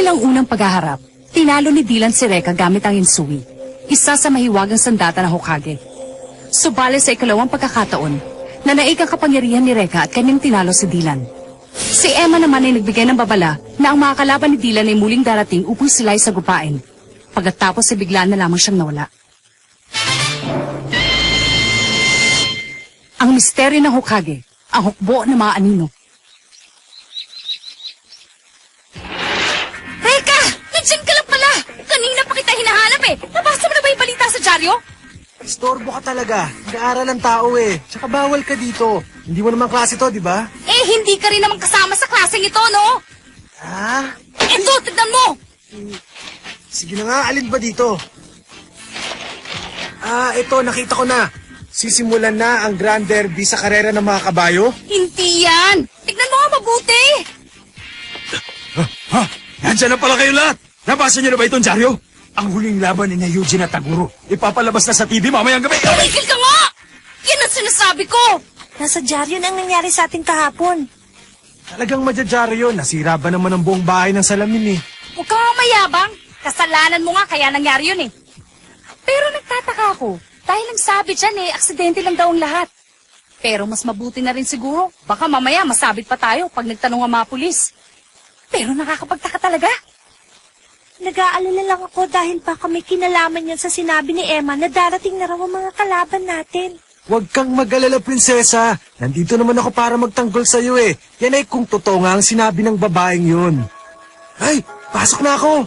kanilang unang paghaharap, tinalo ni Dylan si Reka gamit ang Insui, isa sa mahiwagang sandata ng Hokage. Subalit sa ikalawang pagkakataon, nanaig ang kapangyarihan ni Reka at kanyang tinalo si Dylan. Si Emma naman ay nagbigay ng babala na ang mga kalaban ni Dylan ay muling darating upang sila ay sagupain. Pagkatapos ay biglaan na lamang siyang nawala. Ang misteryo ng Hokage, ang hukbo ng mga anino. Reka! Nandiyan ka lang pala! Kanina pa kita hinahanap eh! Nabasa mo na ba yung balita sa dyaryo? Istorbo ka talaga. Nag-aaral ang tao eh. Tsaka bawal ka dito. Hindi mo naman klase to, di ba? Eh, hindi ka rin naman kasama sa klaseng ito, no? Ha? Ito, tignan mo! Sige na nga, alin ba dito? Ito, nakita ko na. Sisimulan na ang Grand Derby sa karera ng mga kabayo. Hindi yan! Tignan mo nga mabuti! Nandiyan na pala kayo lahat! Nabasa niyo na ba itong dyaryo? Ang huling laban ni na Eugene at Taguro. Ipapalabas na sa TV mamayang gabi. Tumigil ka nga! Yan ang sinasabi ko! Nasa dyaryo na ang nangyari sa atin kahapon. Talagang madyadyaryo. Nasira ba naman ang buong bahay ng salamin eh? Huwag ka nga mayabang. Kasalanan mo nga kaya nangyari yun eh. Pero nagtataka ako, dahil ang sabi dyan aksidente lang daw ang lahat. Pero mas mabuti na rin siguro, baka mamaya masabit pa tayo pag nagtanong ang mga pulis. Pero nakakapagtaka talaga. Nag-aalala lang ako dahil baka may kinalaman yan sa sinabi ni Emma na darating na raw ang mga kalaban natin. Huwag kang mag-alala, prinsesa. Nandito naman ako para magtanggol sa'yo eh. Yan ay kung totoo nga ang sinabi ng babaeng yun. Ay, pasok na ako.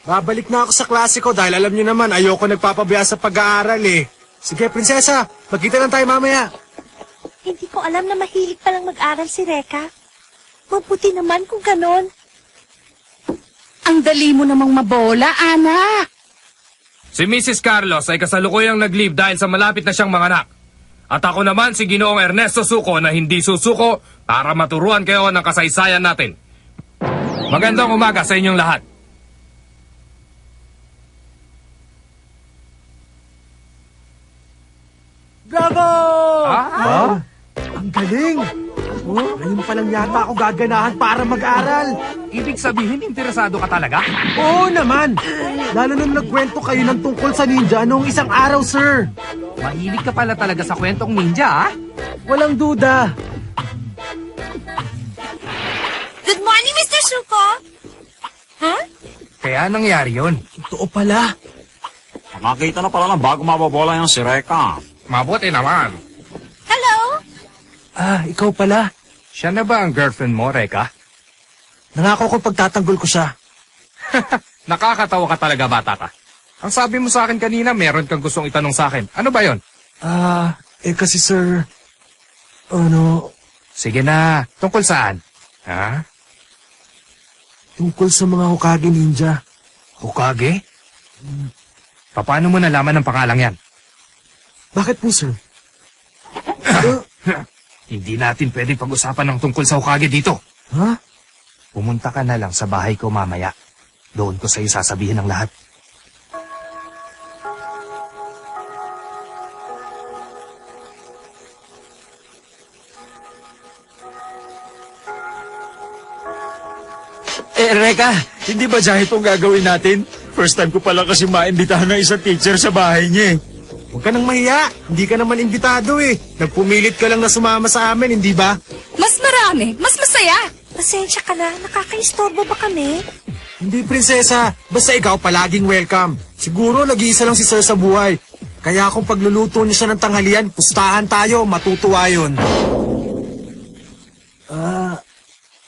Babalik na ako sa klase ko dahil alam niyo naman ayoko nagpapabiya sa pag-aaral eh. Sige, prinsesa. Magkita lang tayo mamaya. Hindi ko alam na mahilig palang mag-aral si Reka. Mabuti naman kung ganon. Ang dali mo namang mabola, anak. Si Mrs. Carlos ay kasalukuyang nag-leave dahil sa malapit na siyang manganak. At ako naman si Ginoong Ernesto Suko na hindi susuko para maturuan kayo ng kasaysayan natin. Magandang umaga sa inyong lahat. Bravo! Ah? Ang galing! Ngayon pa lang yata ako gaganahan para mag-aral. Ibig sabihin, interesado ka talaga? Oo naman! Lalo nung nagkwento kayo ng tungkol sa ninja noong isang araw, sir. Mahilig ka pala talaga sa kwentong ninja, ah? Walang duda. Good morning, Mr. Suko! Huh? Kaya nangyari yon. Totoo pala. Nakakita na pala ng bago mababola yung si Reka. Mabuti naman. Hello? Ikaw pala. Siya na ba ang girlfriend mo, Reka? Nangako ko pagtatanggol ko siya. Nakakatawa ka talaga, bata ka. Ang sabi mo sa akin kanina, meron kang gustong itanong sa akin. Ano ba yon? Kasi sir... Ano... Sige na, tungkol saan? Ha? Tungkol sa mga Hokage ninja. Hokage? Paano mo nalaman ang pangalang yan? Bakit po, sir? Hindi natin pwedeng pag-usapan ng tungkol sa Hokage dito. Ha? Pumunta ka na lang sa bahay ko mamaya. Doon ko sa'yo sasabihin ang lahat. Reka, hindi ba dyan itong gagawin natin? First time ko pala kasi maimbitahan ng isang teacher sa bahay niya eh. Huwag ka nang mahiya. Hindi ka naman imbitado eh. Nagpumilit ka lang na sumama sa amin, hindi ba? Mas marami, mas masaya. Pasensya ka na, nakakaistorbo ba kami? Hindi, prinsesa. Basta ikaw palaging welcome. Siguro nag-iisa lang si sir sa buhay. Kaya kung pagluluto niya siya ng tanghalian, pustahan tayo, matutuwa yun.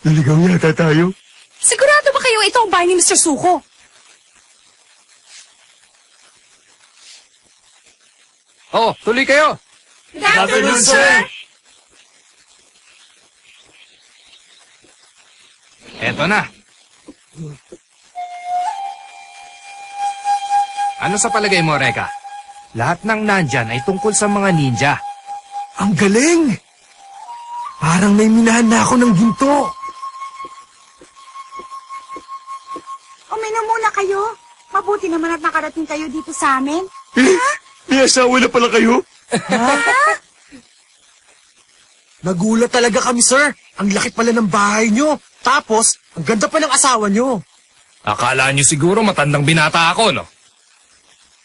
Naligaw yata tayo. Sigurado ba kayo ito ang bahay ni Mr. Suko? Oh, tuloy kayo! Good afternoon, sir! Eto na. Ano sa palagay mo, Reka? Lahat ng nandyan ay tungkol sa mga ninja. Ang galing! Parang may minahan na ako ng ginto. Uminom muna kayo. Mabuti naman at nakarating kayo dito sa amin. May asawa na pala kayo? Nagulat talaga kami, sir. Ang laki pala ng bahay nyo. Tapos, ang ganda pa ng asawa nyo. Akala nyo siguro matandang binata ako, no?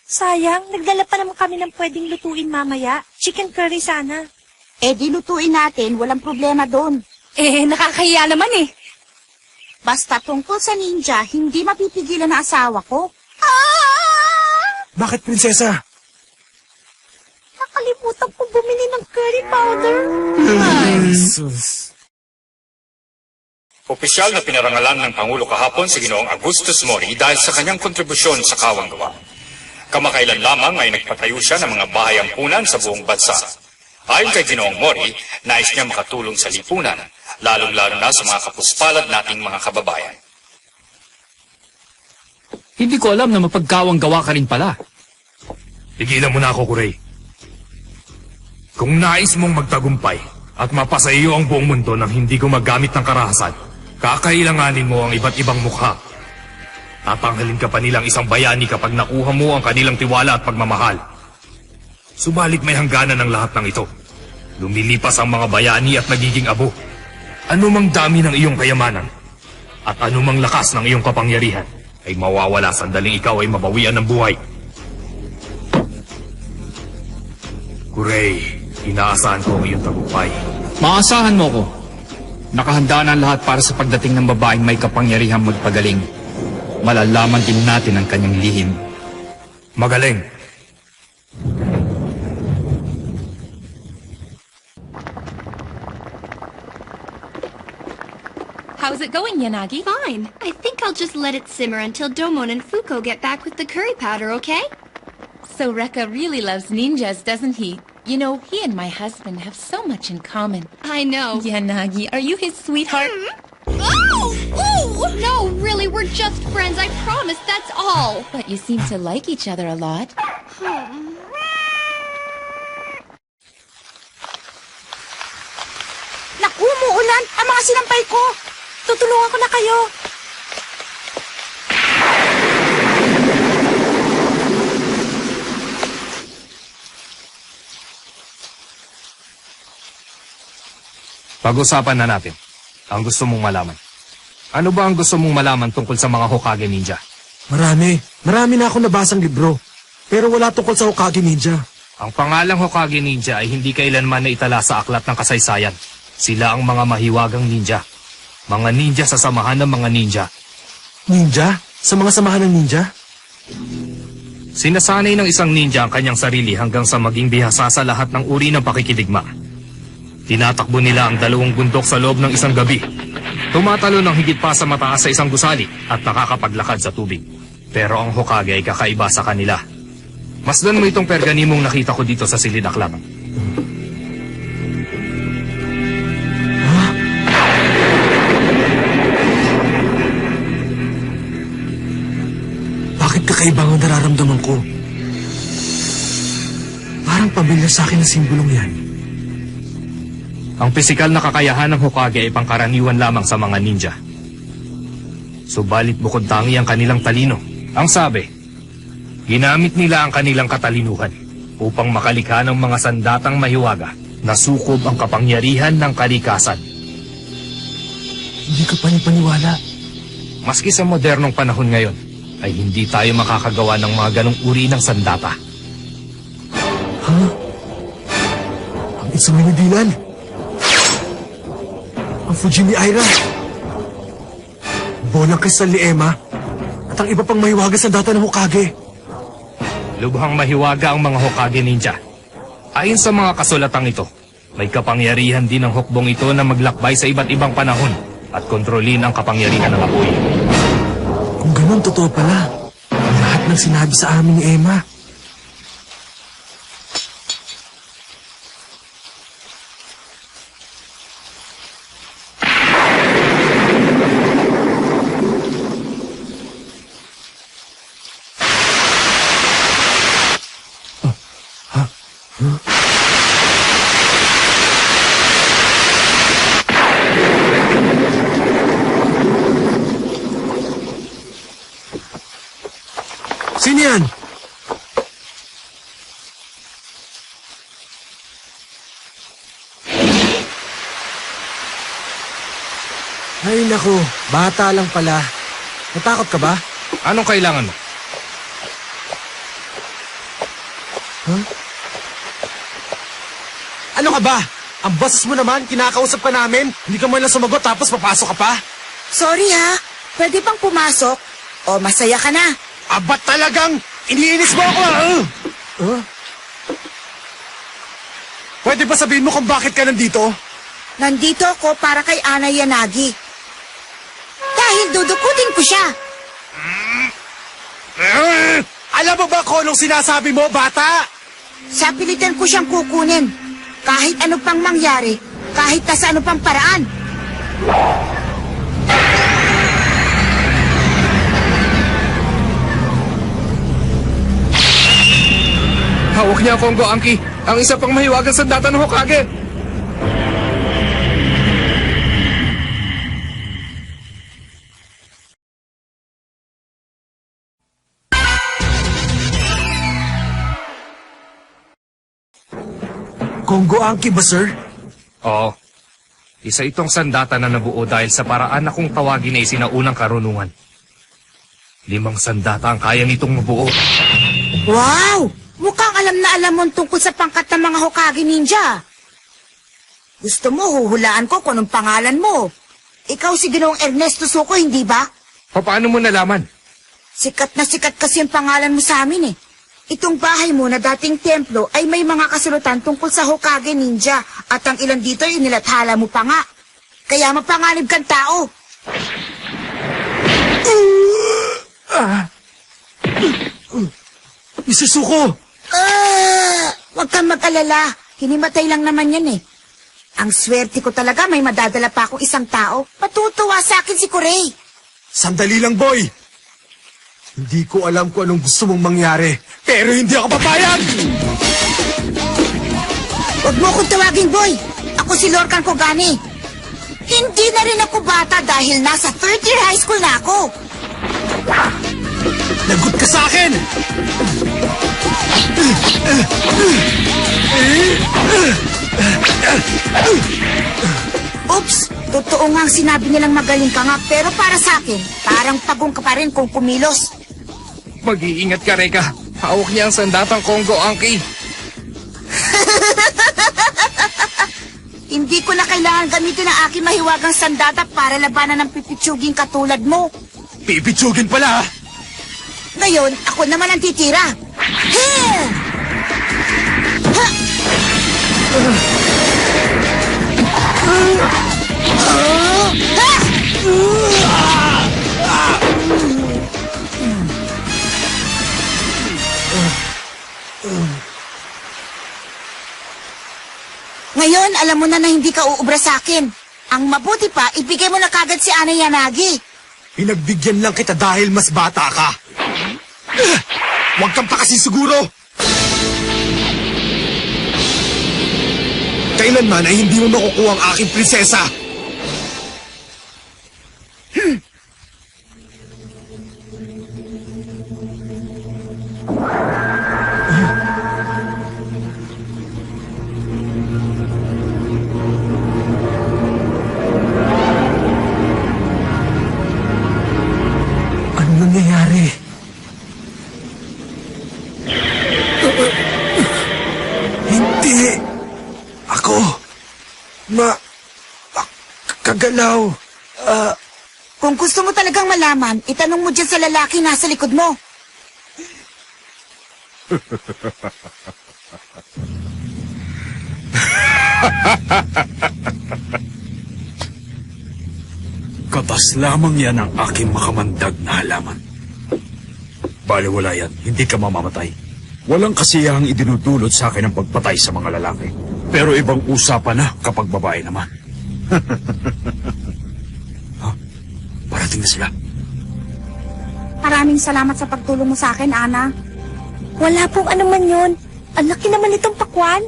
Sayang, nagdala pa naman kami ng pwedeng lutuin mamaya. Chicken curry sana. Eh, di lutuin natin. Walang problema doon. Eh, nakakahiya naman eh. Basta tungkol sa ninja, hindi mapipigilan na asawa ko. Bakit, prinsesa? Nakalimutan ko bumili ng curry powder. Jesus. Opisyal na pinarangalan ng Pangulo kahapon si Ginoong Augustus Mori dahil sa kanyang kontribusyon sa kawanggawa. Kamakailan lamang ay nagpatayo siya ng mga bahay ampunan sa buong bansa. Ayon kay Ginoong Mori, nais niya makatulong sa lipunan, lalong-lalo na sa mga kapuspalad nating mga kababayan. Hindi ko alam na mapagkawang gawa ka rin pala. Tigilan mo na ako, Kuray. Kung nais mong magtagumpay at mapasa iyo ang buong mundo nang hindi gumagamit ng karahasan, kakailanganin mo ang iba't ibang mukha. Tatanghalin ka pa nilang isang bayani kapag nakuha mo ang kanilang tiwala at pagmamahal. Subalit may hangganan ng lahat ng ito. Lumilipas ang mga bayani at nagiging abo. Anumang dami ng iyong kayamanan at anumang lakas ng iyong kapangyarihan ay mawawala sandaling ikaw ay mabawian ng buhay. Kuray, inaasahan ko ang iyong tagumpay. Maasahan mo ko. Nakahanda na ang lahat para sa pagdating ng babaeng may kapangyarihang magpagaling. Malalaman din natin ang kanyang lihim. Magaling. How's it going, Yanagi? Fine. I think I'll just let it simmer until Domon and Fuko get back with the curry powder, okay? So Rekka really loves ninjas, doesn't he? You know, he and my husband have so much in common. I know. Yanagi, are you his sweetheart? Oh! Ooh! No, really, we're just friends. I promise, that's all. But you seem to like each other a lot. Naku, umuulan. Ang mga sinampay ko. Tutulungan ko na kayo. Pag-usapan na natin ang gusto mong malaman. Ano ba ang gusto mong malaman tungkol sa mga Hokage Ninja? Marami. Marami na ako nabasang libro. Pero wala tungkol sa Hokage Ninja. Ang pangalang Hokage Ninja ay hindi kailanman naitala sa aklat ng kasaysayan. Sila ang mga mahiwagang ninja. Mga ninja sa samahan ng mga ninja. Ninja? Sa mga samahan ng ninja? Sinasanay ng isang ninja ang kanyang sarili hanggang sa maging bihasa sa lahat ng uri ng pakikidigma. Tinatakbo nila ang 2 bundok sa loob ng isang gabi. Tumatalo ng higit pa sa mataas sa isang gusali at nakakapaglakad sa tubig. Pero ang Hokage ay kakaiba sa kanila. Masdan mo itong perganimong nakita ko dito sa silid aklat. Bakit kakaiba ang nararamdaman ko? Parang pamilyar sa akin ang simbolong yan. Ang pisikal na kakayahan ng Hokage ay pangkaraniwan lamang sa mga ninja. Subalit bukod tangi ang kanilang talino. Ang sabi, ginamit nila ang kanilang katalinuhan upang makalikha ng mga sandatang mahiwaga na sukob ang kapangyarihan ng kalikasan. Hindi ka panipaniwala. Maski sa modernong panahon ngayon, ay hindi tayo makakagawa ng mga ganong uri ng sandata. Ha? Ang isang minidilan. Ang Fujimi Aira. Bolang kristal ni Emma. At ang iba pang mahiwaga sa data ng Hokage. Lubhang mahiwaga ang mga Hokage Ninja. Ayon sa mga kasulatang ito, may kapangyarihan din ang hukbong ito na maglakbay sa iba't ibang panahon at kontrolin ang kapangyarihan ng apoy. Kung ganun, totoo pala. Ang lahat ng sinabi sa amin ni Emma. Sino yan? Ay nako, bata lang pala. Natakot ka ba? Anong kailangan mo? Ano ka ba? Ang bastos mo naman, kinakausap ka namin. Hindi ka man lang sumagot tapos papasok ka pa. Sorry ha, pwede bang pumasok? O masaya ka na? Aba talagang iniinis mo ako! Pwede ba sabihin mo kung bakit ka nandito? Nandito ako para kay Ana Yanagi. Dahil dudukutin ko siya. Alam mo ba kung anong sinasabi mo, bata? Sa pilitan ko siyang kukunin. Kahit ano pang mangyari, kahit na sa ano pang paraan. Hawak niya, Kongo Anki. Ang isa pang mahiwagang sandata ng Hokage. Kongo Anki ba, sir? Oo. Isa itong sandata na nabuo dahil sa paraan na kung tawagin ay sinaunang karunungan. 5 sandata ang kaya nitong mabuo. Wow! Mukhang alam na alam mo tungkol sa pangkat ng mga Hokage ninja. Gusto mo, huhulaan ko kung anong pangalan mo. Ikaw si Ginoong Ernesto Suko, hindi ba? Paano mo nalaman? Sikat na sikat kasi ang pangalan mo sa amin eh. Itong bahay mo na dating templo ay may mga kasulatan tungkol sa Hokage ninja at ang ilan dito ay nilathala mo pa nga. Kaya mapanganib kang tao. Mr. Suko! Huwag kang mag-alala. Hinimatay lang naman yan eh. Ang swerte ko talaga may madadala pa akong isang tao. Matutuwa sa akin si Kurei. Sandali lang, boy! Hindi ko alam kung anong gusto mong mangyari, pero hindi ako papayag! Huwag mo akong tawagin, boy. Ako si Lorcan Kogani. Hindi na rin ako bata dahil nasa 3rd year high school na ako. Lagot ka sa akin! Oops, totoo nga ang sinabi nilang magaling ka nga, pero para sa akin, parang pagong ka pa rin kung kumilos. Mag-iingat ka, Reka. Hawak niya ang sandatang Kongo Anki. Hindi ko na kailangan gamitin ang aking mahiwagang sandata para labanan ng pipitsuging katulad mo. Pipitsugin pala, ha? Ngayon, ako naman ang titira. Here! Ha! Ha! Ngayon, alam mo na hindi ka uubra sa akin. Ang mabuti pa, ibigay mo na kagad si Ana Yanagi. Pinagbigyan lang kita dahil mas bata ka. Huwag kang pa kasi siguro. Kailanman ay hindi mo makukuha ang aking prinsesa. Anong nangyayari? Hindi. Ako. Kagalaw. Kung gusto mo talagang malaman, itanong mo dyan sa lalaki nasa likod mo. Katas lamang yan ang aking makamandag na halaman. Baliwala yan, hindi ka mamamatay. Walang kasiyahang idinudulot sa akin ang pagpatay sa mga lalaki. Pero ibang usapan na kapag babae naman. Ha? Parating na sila. Maraming salamat sa pagtulong mo sa akin, Ana. Wala pong anuman yun. Ang laki naman itong pakwan.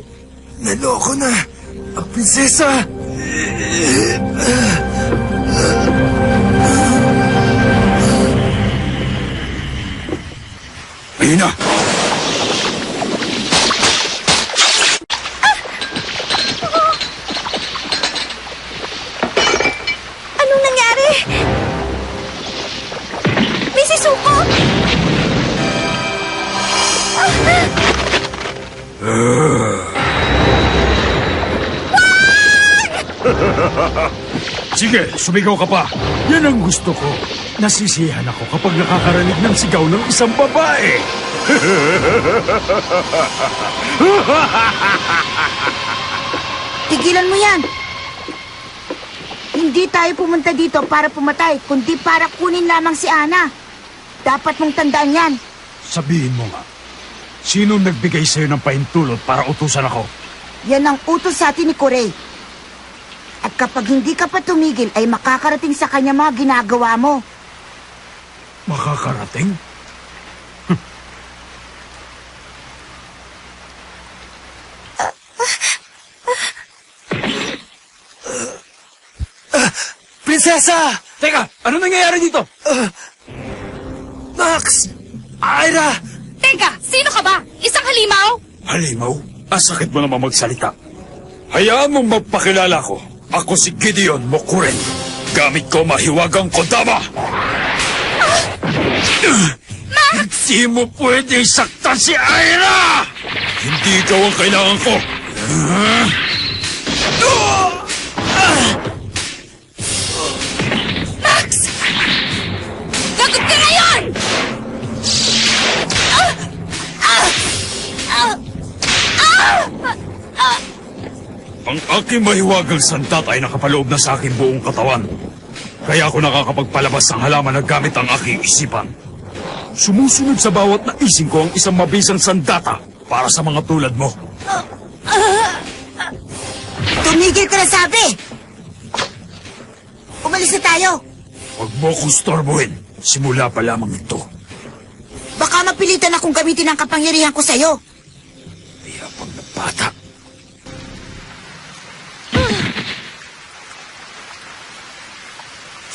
Naloko na. Ang prinsesa. Ayun na! Anong nangyari Mrs. Suko! Sige, sumigaw ka pa. Yan ang gusto ko. Nasisiyahan ako kapag nakakarinig ng sigaw ng isang babae. Tigilan mo yan. Hindi tayo pumunta dito para pumatay, kundi para kunin lamang si Ana. Dapat mong tandaan yan. Sabihin mo nga, sino nagbigay sa'yo ng pahintulot para utusan ako? Yan ang utos sa atin ni Corey. At kapag hindi ka pa tumigil, ay makakarating sa kanya mga ginagawa mo. Makakarating? Prinsesa! Teka, ano nangyayari dito? Max! Ira! Teka, sino ka ba? Isang halimaw? Halimaw, asakit mo naman magsalita. Hayaan mong magpakilala ko. Ako si Gideon Mokuren. Gamit ko mahiwagang kodama. Hindi mo pwedeng saktan si Ira! Hindi ikaw ang kailangan ko. Lagot ka ngayon! Ang aking mahiwagang sandat ay nakapaloob na sa aking buong katawan. Kaya ako nakakapagpalabas ng halaman na gamit ang aking isipan. Sumusunod sa bawat naising ko ang isang mabisang sandata para sa mga tulad mo. Tumigil ka na sabi! Umalis na tayo. Huwag mo akong storbohin. Simula pa lamang ito. Baka mapilitan akong gamitin ang kapangyarihan ko sa'yo. Kaya pag bata.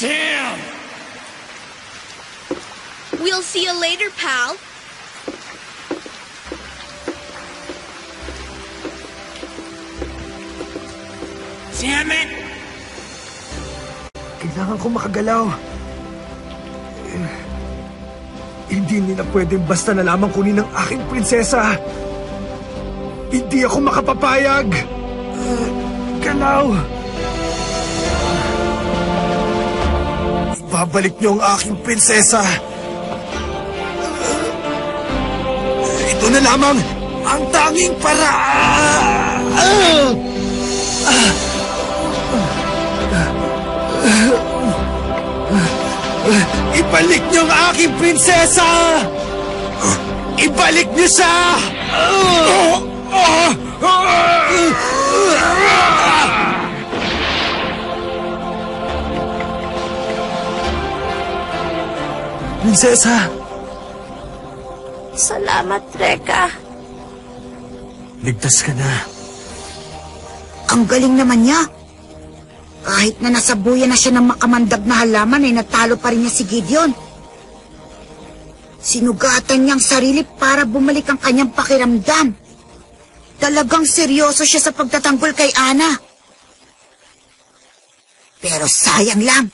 Damn! We'll see you later, pal. Damn it! Kailangan ko makagalaw. Hindi nila pwedeng basta na lamang kunin ang aking prinsesa. Hindi ako makapapayag. Galaw. Ibabalik niyo ang aking prinsesa. Ito na lamang ang tanging paraan. Ibalik niyo ang aking prinsesa! Ibalik niyo siya! Prinsesa! Salamat, Reka. Ligtas ka na. Ang galing naman niya. Kahit na nasabuyan na siya ng makamandag na halaman, ay natalo pa rin niya si Gideon. Sinugatan niyang sarili para bumalik ang kanyang pakiramdam. Talagang seryoso siya sa pagtatanggol kay Ana. Pero sayang lang.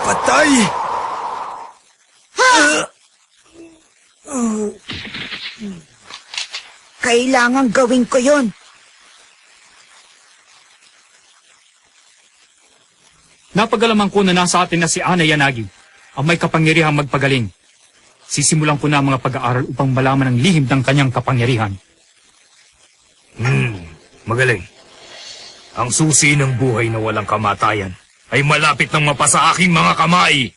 Patay! Kailangan gawin ko yon. Napagalaman ko na nasa atin na si Ana Yanagi, ang may kapangyarihang magpagaling. Sisimulan ko na ang mga pag-aaral upang malaman ang lihim ng kanyang kapangyarihan. Magaling. Ang susi ng buhay na walang kamatayan ay malapit nang mapasa aking mga kamay.